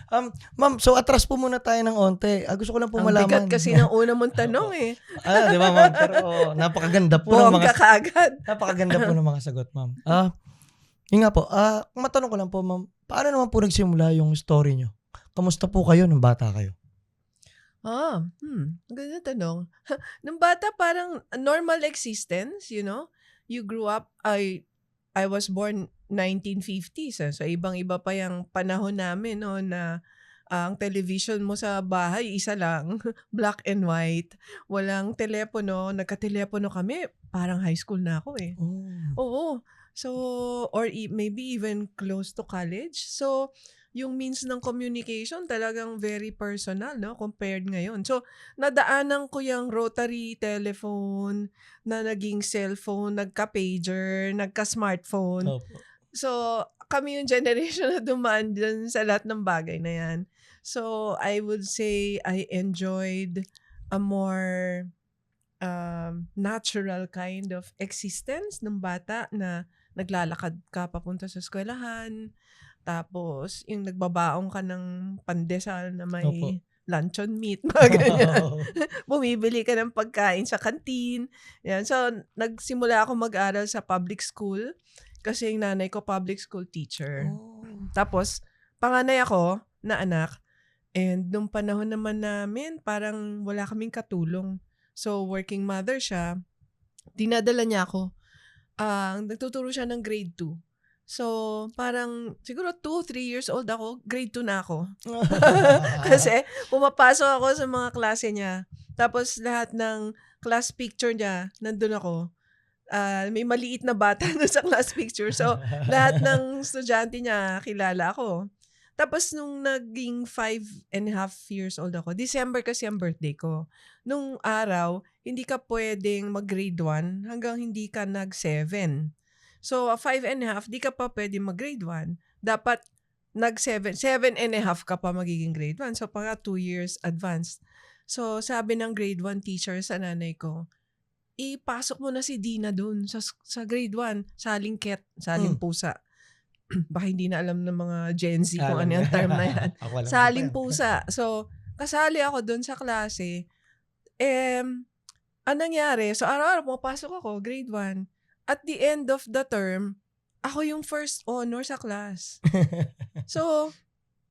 Ma'am, so atras po muna tayo ng onte. Gusto ko lang po Ang bigat malaman. kasi ng una mong tanong Opo. eh. 'Di ba ma'am? Pero napakaganda po ng mga Bongga kaagad. napakaganda po ng mga sagot, ma'am. Yun nga po, matanong ko lang po, ma'am, paano naman po nagsimula yung story niyo? Kamusta po kayo nung bata kayo? Magandang tanong. Nung bata parang normal existence, you know? You grew up, I was born 1950s. So ibang-iba pa yung panahon namin no na ang television mo sa bahay isa lang, black and white. Walang telepono, nagkatelepono kami, parang high school na ako eh. Oh. Oo. So, or maybe even close to college. So, yung means ng communication talagang very personal, no? Compared ngayon. So, nadaanan ko yung rotary telephone, na naging cellphone, nagka-pager, nagka-smartphone. Opo. So, kami yung generation na dumaan dyan sa lahat ng bagay na yan. So, I would say I enjoyed a more natural kind of existence ng bata na naglalakad ka papunta sa eskwelahan, tapos yung nagbabaon ka ng pandesal na Opo. may luncheon meat, mga ganyan. Bumibili ka ng pagkain sa canteen. Yan. So, nagsimula ako mag-aral sa public school kasi yung nanay ko public school teacher. Oh. Tapos, panganay ako na anak. And nung panahon naman namin, parang wala kaming katulong. So, working mother siya. Dinadala niya ako. Nagtuturo siya ng grade 2. So, parang siguro 2-3 years old ako, grade 2 na ako. Kasi pumapasok ako sa mga klase niya. Tapos lahat ng class picture niya, nandun ako. May maliit na bata doon sa class picture. So, lahat ng estudyante niya, kilala ako. Tapos nung naging 5.5 years old ako, December kasi ang birthday ko. Nung araw, hindi ka pwedeng mag-grade 1 hanggang hindi ka nag-7. So, 5.5, di ka pa pwedeng mag-grade 1. Dapat nag-7, 7.5 ka pa magiging grade 1. So, paka 2 years advanced. So, sabi ng grade 1 teacher sa nanay ko, ipasok mo na si Dina doon sa grade 1, saling cat, saling pusa. Baka hindi na alam ng mga Gen Z kung ano yung term na yan. Saling pusa. So, kasali ako doon sa klase. Anong nangyari? So, araw-araw pumapasok ako, grade 1. At the end of the term, ako yung first honor sa class. So,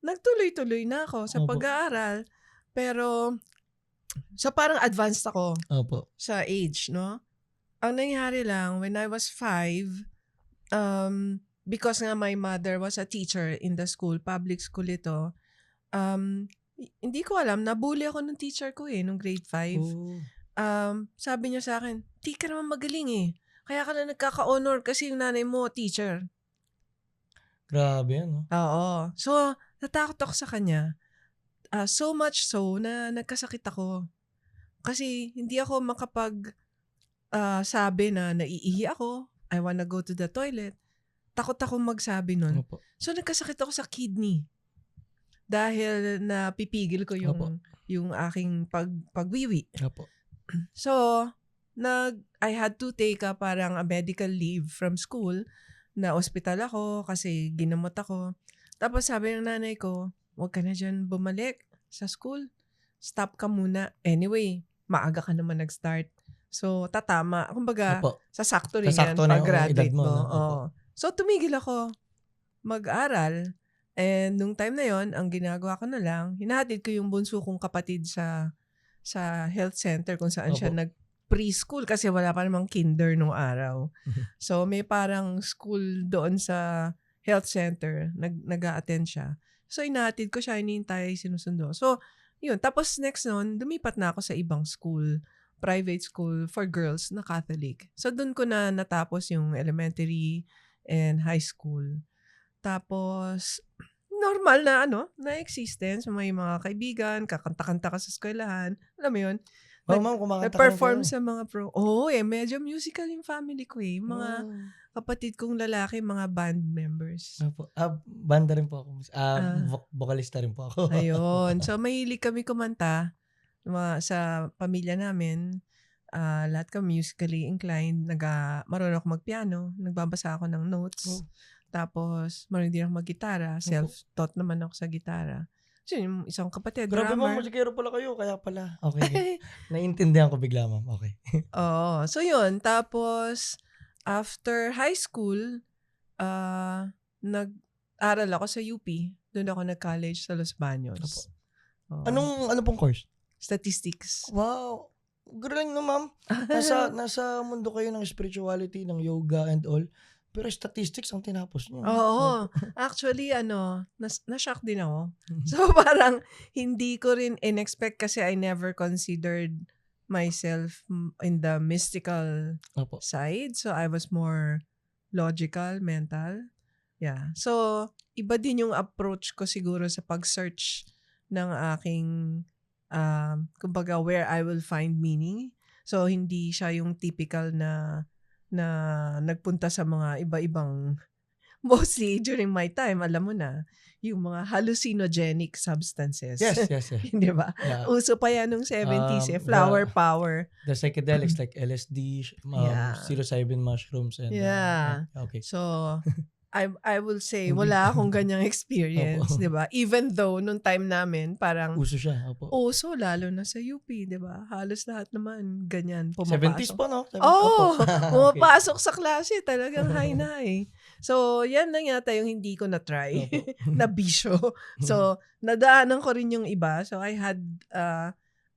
nagtuloy-tuloy na ako sa pag-aaral. Pero, so parang advanced ako sa age, no? Ang nangyari lang, when I was 5, because nga my mother was a teacher in the school, public school ito, hindi ko alam, nabully ako ng teacher ko nung grade 5. Sabi niya sa akin, di ka naman magaling Kaya ka na nagkaka-honor kasi yung nanay mo, teacher. Grabe yan, no? Oo. So, natakot ako sa kanya. So much so na nagkasakit ako. Kasi hindi ako sabi na naiihi ako, I wanna go to the toilet. Takot ako magsabi nun. Opo. So, nagkasakit ako sa kidney. Dahil napipigil ko yung aking pagwiwi. Opo. So, I had to take parang a medical leave from school. Na ospital ako kasi ginamot ako. Tapos sabi ng nanay ko, huwag ka na dyan bumalik sa school. Stop ka muna. Anyway, maaga ka naman nag-start. So, tatama. Kumbaga, sasakto rin yan pag-graduate mo. So, tumigil ako mag-aral. And nung time na yon, ang ginagawa ko na lang, hinahatid ko yung bunso kong kapatid sa health center kung saan siya preschool kasi wala pa namang kinder nung araw. So, may parang school doon sa health center. Nag-a-attend siya. So, inahatid ko siya, hinihintay, sinusundo. So, yun. Tapos next nun, lumipat na ako sa ibang school. Private school for girls na Catholic. So, doon ko na natapos yung elementary and high school. Tapos, normal na na existence. May mga kaibigan, kakanta-kanta ka sa eskwelahan. Alam mo yun? Nag-perform sa mga medyo musical yung family ko Mga kapatid kong lalaki, mga band members. Banda rin po ako. Vocalista rin po ako. Ayun. So, mahilig kami kumanta sa pamilya namin. Lahat kami musically inclined. Marunong ako magpiano. Nagbabasa ako ng notes. Tapos, marunong din ako mag-gitara. Self-taught naman ako sa gitara. So, yung isang kapatid, Grabe ma'am, drummer. musikero pala kayo. Kaya pala. Okay. Naiintindihan ko bigla ma'am. Okay. Oo. So, yun. Tapos, after high school, nag-aral ako sa UP. Doon ako nag-college sa Los Baños. Oo. Ano pong course? Statistics. Wow. Galing no ma'am. Nasa mundo kayo ng spirituality, ng yoga and all. Pero statistics ang tinapos niyo. Oo. Actually, na-shock din ako. So, parang hindi ko rin in-expect kasi I never considered myself in the mystical Opo. side. So, I was more logical, mental. Yeah. So, iba din yung approach ko siguro sa pag-search ng aking, kumbaga, where I will find meaning. So, hindi siya yung typical na nagpunta sa mga iba-ibang, mostly during my time, alam mo na, yung mga hallucinogenic substances. Yes. Di ba? Yeah. Uso pa yan nung 70s, flower power. The psychedelics like LSD, Yeah. psilocybin mushrooms and Yeah. okay. So, I will say, wala akong ganyang experience, Opo. di ba? Even though, nung time namin, parang Uso siya. Opo. uso, lalo na sa UP, di ba? Halos lahat naman ganyan 70s pumapasok. po, no? Oo, Opo. pumapasok sa klase, talagang high na eh. So, yan lang yata yung hindi ko na-try, Opo. na bisyo. So, nadaanan ko rin yung iba. So, I had,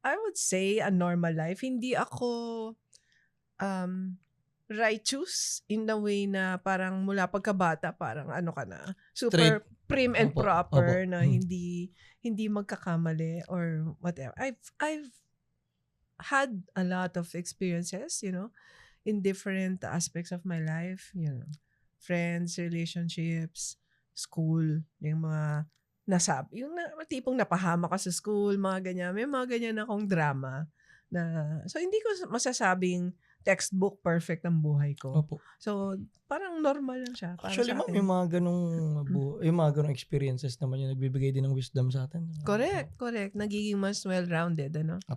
I would say, a normal life. Hindi ako righteous in the way na parang mula pagkabata, parang ano ka na, super Straight. prim and Opo. proper Opo. na hindi magkakamali or whatever. I've had a lot of experiences, in different aspects of my life, friends, relationships, school, yung mga tipong napahama ka sa school, mga ganyan. May mga ganyan akong drama so hindi ko masasabing textbook perfect ang buhay ko. Opo. So, parang normal lang siya para Actually, sa ma'am, akin. yung mga ganong experiences naman yung nagbibigay din ng wisdom sa atin. Correct. Nagiging mas well-rounded, ano?